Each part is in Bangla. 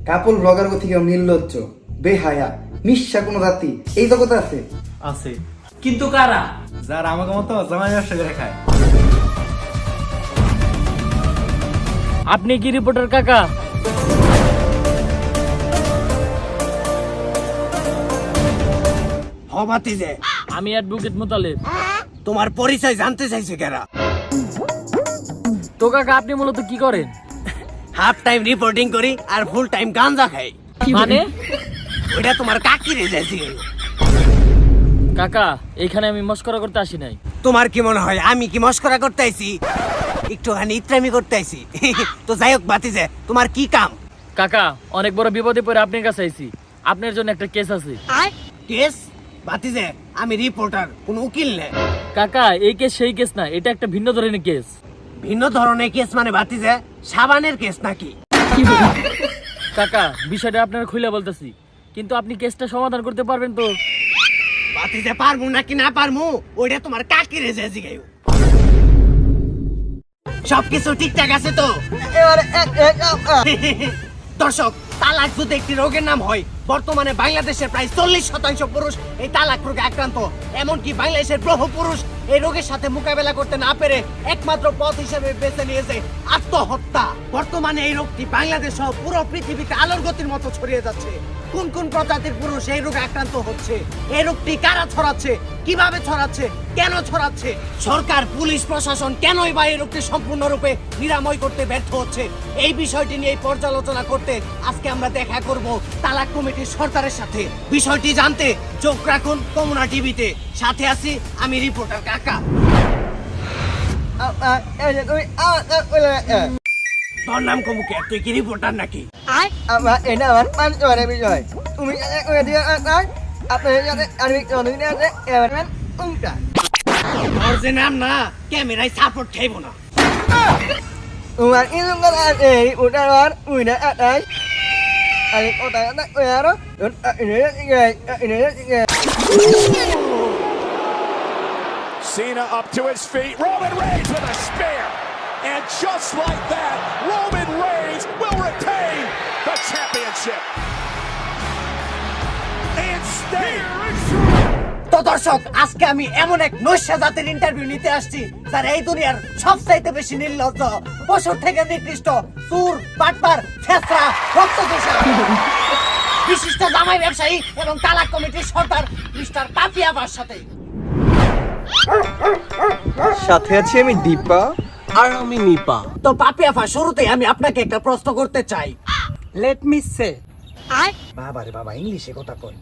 কাপল ব্লগার থেকে নির্লজ্জ বেহায়া নিঃস্বা কোনো জাতি এই জগতে আছে? আছে, কিন্তু কারা? যারা আমাকে মতো জামাই ব্যবসা করে খায়। আপনি কি রিপোর্টার কাকা? হবাতিজে আমি অ্যাডভোকেট মোতালেব। তোমার পরিচয় জানতে চাইছে কেরা? তো কাকা আপনি মূলত কি করেন? হাফ টাইম রিপোর্টিং করি আর ফুল টাইম গাঞ্জা খাই। মানে ওটা তোমার কাকি রে যাইছি। কাকা এখানে আমি মস্করা করতে আসি নাই। তোমার কি মনে হয় আমি কি মস্করা করতে আইছি? একটুখানি ইত্রামি করতে আইছি। তো যাই হোক বাতিজে, তোমার কি কাম? কাকা অনেক বড় বিপদে পড়ে আপনার কাছে আইছি, আপনার জন্য একটা কেস আছে। কেস? বাতিজে আমি রিপোর্টার, কোন উকিল নে। কাকা এই কেস সেই কেস না, এটা একটা ভিন্ন ধরনের কেস। ভিন্ন ধরনের কেস মানে বাতিজে সাবানের কেস নাকি? কাকা বিষয়টা আপনারা খুলে বলতেছি, কিন্তু আপনি কেসটা সমাধান করতে পারবেন তো? বাতিজে পারমু নাকি না পারমু ওইটা তোমার কাকি রে যাইছি গাইও। সবকিছু ঠিকঠাক আছে তো? দর্শক, তালাক যদি একটি রোগের নাম হয়, বর্তমানে বাংলাদেশের প্রায় 40% পুরুষ এই তালাক রোগে আক্রান্ত। এমনকি বাংলাদেশের বহু পুরুষ এই রোগের সাথে মোকাবেলা করতে না পেরে একমাত্র পথ হিসেবে বেছে নিয়েছে আত্মহত্যা। বর্তমানে এই রোগটি বাংলাদেশ সহ পুরো পৃথিবীতে আলোর গতির মতো ছড়িয়ে যাচ্ছে। কোন কোন প্রজাতির পুরুষ এই রোগে আক্রান্ত হচ্ছে, এই রোগটি কারা ছড়াচ্ছে, কিভাবে ছড়াচ্ছে, কেন ছড়াচ্ছে, সরকার পুলিশ প্রশাসন কেনই বা এই রোগটি সম্পূর্ণরূপে নিরাময় করতে ব্যর্থ হচ্ছে, এই বিষয়টি নিয়ে পর্যালোচনা করতে আজকে আমরা দেখা করব তালাক কমিটির সরকারের সাথে। বিষয়টি জানতে চোখ রাখুন কমুনা টিভিতে। সাথে আছি আমি রিপোর্টার কাকা। তোর নাম কমুকে, তুই কি রিপোর্টার নাকি? তোর যে নাম না, ক্যামেরায় সাপোর্ট খাইব না। Cena up to his feet. Roman Reigns with a spear. And just like that, Roman Reigns will retain the championship. And stay. তো দর্শক, আজকে আমি এমন এক নৈশ জাতির ইন্টারভিউ নিতে আসছি যারা এই দুনিয়ার সবচাইতে বেশি নির্লজ্জ, পশুর থেকে নিকৃষ্ট, চোর, বাটপার, ছেঁচড়া, রক্তচোষা, বিশিষ্ট জামাই ব্যবসায়ী এবং তালাক কমিটির সর্দার মিস্টার পাপিয়াবার সাথে সাথে আছি আমি দীপা আর আমি নিপা। তো পাপিয়াফা, শুরুতেই আমি আপনাকে একটা প্রশ্ন করতে চাই। লেট মি সে। বাবা রে বাবা, ইংলিশে কথা কয়।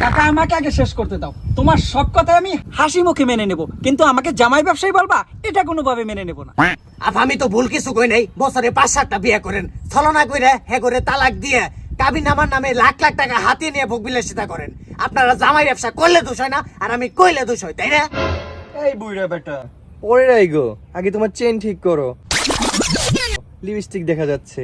কাকা আমাকে আগে শেষ করতে দাও। তোমার সব কথা আমি হাসি মুখে মেনে নেব, কিন্তু আমাকে জামাই ব্যবসায়ী বলবা এটা কোনোভাবে মেনে নেব না। আমি তো ভুল কিছু কই নাই। বছরে 5-7টা বিয়ে করেন, ছলনা কইরা হে করে তালাক দিয়ে কাবিন আমার নামে লাখ লাখ টাকা হাতিয়ে নিয়ে ভোগ বিলাসিতা করেন। আপনারা জামাই ব্যবসা করলে দোষ হয় না, আর আমি কইলে দোষ হয়, তাই না? এই বুইড়া বেটা পরে রাই গো, আগে তোমার চেন ঠিক করো, লিপস্টিক দেখা যাচ্ছে।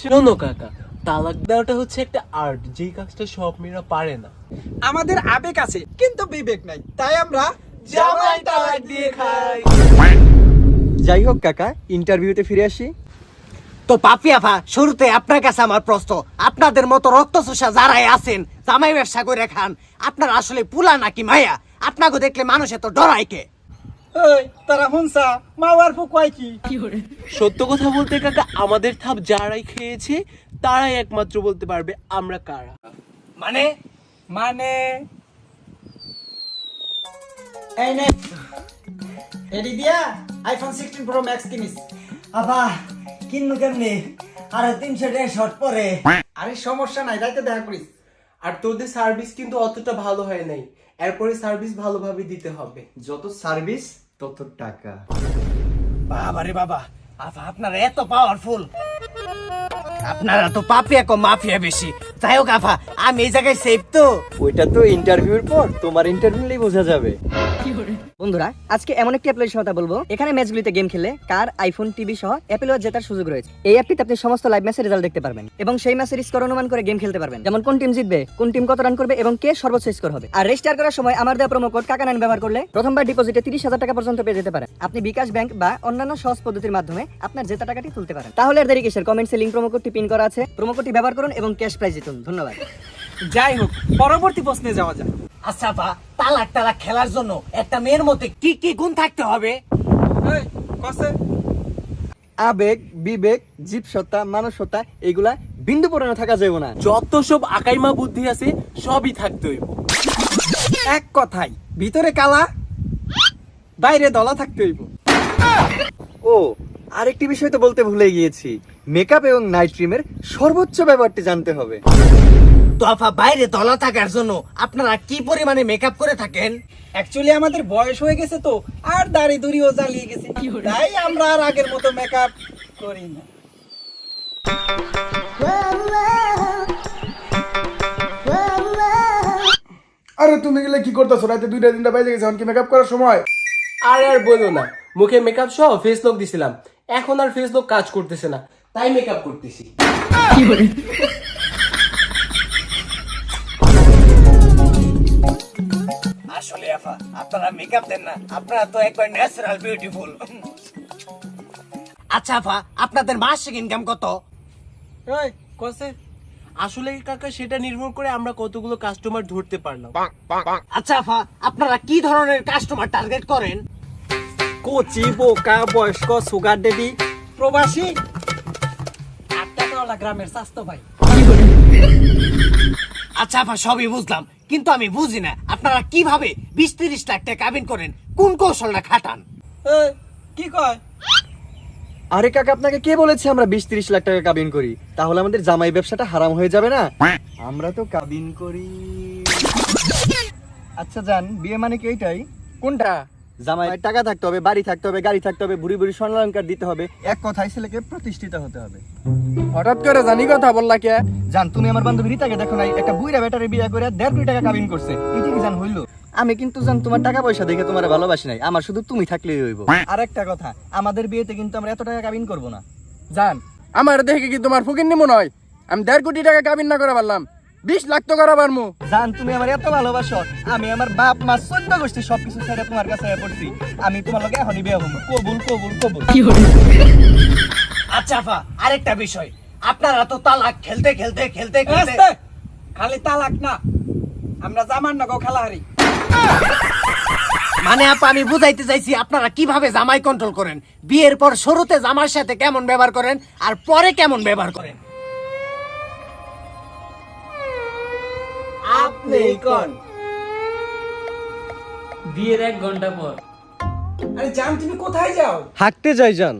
শোনো কাকা, তালাক দেওয়াটা হচ্ছে একটা আর্ট, যেই কাজটা সব মেয়েরা পারে না। আমাদের আবেগ আছে কিন্তু বিবেক নাই, তাই আমরা জামাই তালাক দিয়ে খাই। যাই হোক কাকা, ইন্টারভিউতে ফিরে আসি। তো পাপিয়াফা, শুরুতে আপনার কাছে আমার প্রশ্ন, আপনাদের মতো রক্তচোষা যারাই আছেন, জামাই ব্যবসা করে খান, আপনারা আসলে পুলা নাকি মায়া? আপনাকে দেখলে মানুষে তো ডরায় কে? এই তারা হুনসা মাওয়ার ফুকওয়াই কি? সত্য কথা বলতে কাকা, আমাদের থাপ যারাই খেয়েছে তারাই একমাত্র বলতে পারবে আমরা কারা। মানে মানে এই নে এডি দিয়া আইফোন 16 প্রো ম্যাক্স কিনিস। আবা কিন্নু কেমনি? আরে 300 টাকা শর্ট পরে। আরে সমস্যা নাই, যাইতে দেখা করিস। আর তোদের সার্ভিস কিন্তু অতটা ভালো হয় নাই, এরপরে সার্ভিস ভালোভাবে দিতে হবে। যত সার্ভিস তত টাকা। বাবা রে বাবা, আপনারা এত পাওয়ারফুল। আপনারা তো পাপিয়া কম মাফিয়া বেশি। যাই হোক আফা, আমি এই জায়গায় সেফ তো? ওইটা তো ইন্টারভিউর পর তোমার ইন্টারভিউ নিলেই বোঝা যাবে। বন্ধুরা, আজকে এমন একটি অ্যাপ্লিকেশন কথা বলবো, এখানে ম্যাচগুলিতে গেম খেলে কার, আইফোন, টিভি সহ অ্যাপেল ওয়াচ জেতার সুযোগ রয়েছে। এই অ্যাপটিতে আপনি সমস্ত লাইভ ম্যাচের রেজাল্ট দেখতে পারবেন এবং সেই ম্যাচের স্কোর অনুমান করে গেম খেলতে পারবেন, যেমন কোন টিম জিতবে, কোন টিম কত রান করবে এবং কে সর্বোচ্চ স্কোর হবে। আর রেজিস্টার করার সময় আমার দেওয়া প্রোমো কোড কাকা9 ব্যবহার করলে প্রথমবার ডিপোজিটে 30,000 টাকা পর্যন্ত পেয়ে যেতে পারেন। আপনি বিকাশ ব্যাংক বা অন্যান্য সহজ পদ্ধতির মাধ্যমে আপনার জেতা টাকাটি তুলতে পারেন। তাহলে আর দেরি কিসের, কমেন্টসে লিংক প্রোমো কোডটি পিন করা আছে, প্রোমো কোডটি ব্যবহার করুন এবং ক্যাশ প্রাইজ জিতুন। ধন্যবাদ। যাই হোক, পরবর্তী প্রশ্নে যাওয়া যাক। আচ্ছা আফা, তালাক খেলার জন্য একটা মেয়ের মধ্যে কি কি গুণ থাকতে হবে? এই, কসে? আবেগ, বিবেক, জীবসত্তা, মানসত্তা এগুলা বিন্দু পরিমাণে থাকা যাবে না। যত সব আকাইমা বুদ্ধি আছে সবই থাকতে হইব। এক কথাই, ভিতরে কালা, বাইরে দলা থাকতে হইব। ও আরেকটি বিষয় তো বলতে ভুলে গিয়েছি, মেকআপ এবং নাইট ক্রিমের সর্বোচ্চ ব্যবহারটি জানতে হবে। তো আফা, বাইরে তলা থাকার জন্য আপনারা কি পরিমাণে মেকআপ করে থাকেন? অ্যাকচুয়ালি আমাদের বয়স হয়ে গেছে তো, আর দাড়ি দুড়িও জ্বালিয়ে গেছে, তাই আমরা আর আগের মতো মেকআপ করি না। আরে তুমি গেলে কি করতেছো? রাতে 2টা-3টা বাজে গেছে, এখন কি মেকআপ করার সময়? আর বলো না, মুখে মেকআপ সহ ফেস লক দিছিলাম, এখন আর ফেস লক কাজ করতেছে না, তাই মেকআপ করতেছি। আসলে আফা, আপনারা মেকআপ দেন না, আপনারা তো একবার ন্যাচারাল বিউটিফুল। আচ্ছা আফা, আপনাদের মাসিক ইনকাম কত? এই, কসে? আসলে কাকা সেটা নির্ভর করে আমরা কতগুলো কাস্টমার ধরতে পারলাম। আচ্ছা আফা, আপনারা কি ধরনের কাস্টমার টার্গেট করেন? কোচি, বোকা, বয়স্ক, সুগার ডেডি, প্রবাসী, আটটা গ্রামের স্বাস্থ্য ভাই। আচ্ছা আফা, সবই বুঝলাম, কিন্তু আমি বুঝি না আপনারা কিভাবে 20-30 লাখ টাকা কাবিন করেন, কোন কৌশলটা খাটান? এই, কি কয়? আরে কাকা, আপনাকে কে বলেছে আমরা 20-30 লাখ টাকা কাবিন করি? তাহলে আমাদের জামাই ব্যবসাটা হারাম হয়ে যাবে না। আমরা তো কাবিন করি। আচ্ছা জান, বিয়ে মানে কি এইটাই? কোনটা? জামাই টাকা থাকতে হবে, বাড়ি থাকতে হবে, গাড়ি থাকতে হবে, বুড়ি বুড়ি স্বর্ণালঙ্কার দিতে হবে, এক কথায় ছেলেকে প্রতিষ্ঠিত হতে হবে। হঠাৎ করে জানি কথা বললা কে? জান, তুমি আমার বান্ধবী রিতাকে দেখো নাই, একটা বুইরা বেটারে বিয়ে করে 1.5 কোটি টাকা কাবিন করছে। এটা কি জান হইলো? আমি কিন্তু জান তোমার টাকা পয়সা দেখে তোমার ভালোবাসি নাই, আমার শুধু তুমি থাকলেই হইব। আরেকটা কথা, আমাদের বিয়েতে কিন্তু আমরা এত টাকা কাবিন করব না। জান, আমার দেখে কি তোমার ফকিন্নি মনে হয়? আমি 1.5 কোটি টাকা কাবিন না করে পারলাম, 20 লাখ তো করা পারমু। জান, তুমি আমার এত ভালোবাসো, আমি আমার বাপ মা 14 গোষ্ঠী সবকিছু ছেড়ে তোমার কাছে পড়ছি। আমি তোমার লগে এখনই বিয়ে হবো। কবুল কবুল কবুল। আচ্ছা আফা, আরেকটা বিষয়, আপনারা তো তালাক খেলতে খেলতে খেলতে খেলতে আস্তে, খালি তালাক না, আমরা জামান না গো খেলা হারি। মানে আপা, আমি বুঝাইতে চাইছি আপনারা কিভাবে জামাই কন্ট্রোল করেন, বিয়ের পর শুরুতে জামার সাথে কেমন ব্যবহার করেন আর পরে কেমন ব্যবহার করেন? আপনি কোন? বিয়ের 1 ঘন্টা পর। আরে জান, তুমি কোথায় যাও? হাঁটতে যাই জান।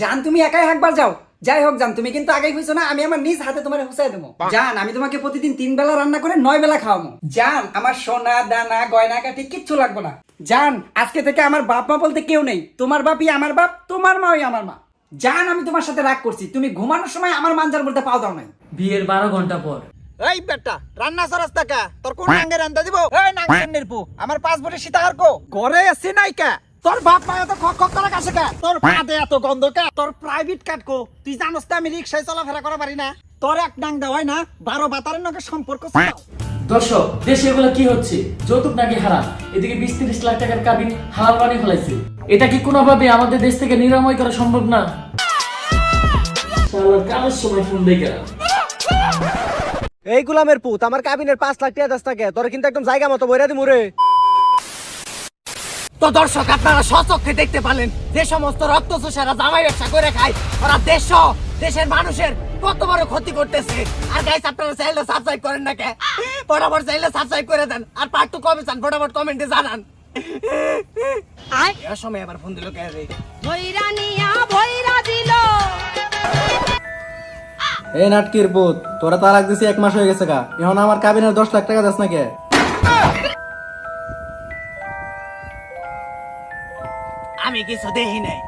জান, তুমি একাই হাঁকবার যাও। যাই হোক জান, তুমি কিন্তু আগেই হইছো না, আমি আমার নিজ হাতে তোমার হুসাই দেবো। জান, আমি তোমাকে প্রতিদিন 3 বেলা রান্না করে 9 বেলা খাওয়াবো। জান, আমার সোনা দানা গয়না কাটি কিচ্ছু লাগবে না। জান, আজকে থেকে আমার বাপ মা বলতে কেউ নেই, তোমার বাপই আমার বাপ, তোমার মাই আমার মা। জান, আমি তোমার সাথে রাগ করছি, তুমি ঘুমানোর সময় আমার মানজার বলতে পাও দাও নাই। বিয়ের 12 ঘন্টা পর। এই বেটা, রান্না সরাস টাকা তোর কোন আঙ্গে রান্দা দিব? এই নাংসেনের পু, আমার পাসপোর্টে সীতাহার কো ঘরে আছে নাই কা? তোর বাপ মা এত খক খক করে কাছে কা? তোর পাতে এত গন্ধ কা? তোর প্রাইভেট কার্ড কো? তুই জানোস তো আমি রিকশায় চলাফেরা করা পারি না? তোর এক ডাং দেওয়া হয় না, 12 বাতারের নকে সম্পর্ক ছিল। দর্শক, দেশে এগুলো কি হচ্ছে? যৌতুক নাকি হারাম, এদিকে 20-30 লাখ টাকার কাবিন হালাল বানিয়ে ফেলাইছে। এটা কি কোনোভাবে আমাদের দেশ থেকে নিরাময় করা সম্ভব না? শালার কারোর সময় ফোন দেখে এই গোলামের পুত, আমার কাবিনের 5 লাখ টাকা দাস থাকে, তোর কিন্তু একদম জায়গা মতো বইরা দিমু রে। তো দর্শক, আপনারা স্বচক্ষে দেখতে পারলেন যে সমস্ত রক্তচোষারা জামাই ব্যবসা করে খায়, ওরা দেশের মানুষের কত বড় ক্ষতি করতেছে। আর গাইস, আপনারা চ্যানেলটা সাবস্ক্রাইব করেন না কে? ফটাফট চ্যানেলটা সাবস্ক্রাইব করে দেন, আর পার্ট 2 কবে চান ফটাফট কমেন্টে জানান। এই সময় আবার ফোন দিল কে রে? এই নাটকির পুত, তোরা তালাক দিছি 1 মাস হয়ে গেছে কা, এখন আমার কাবিনের 10 লাখ টাকা দাস না কে? আমি কিছু দেখি নাই।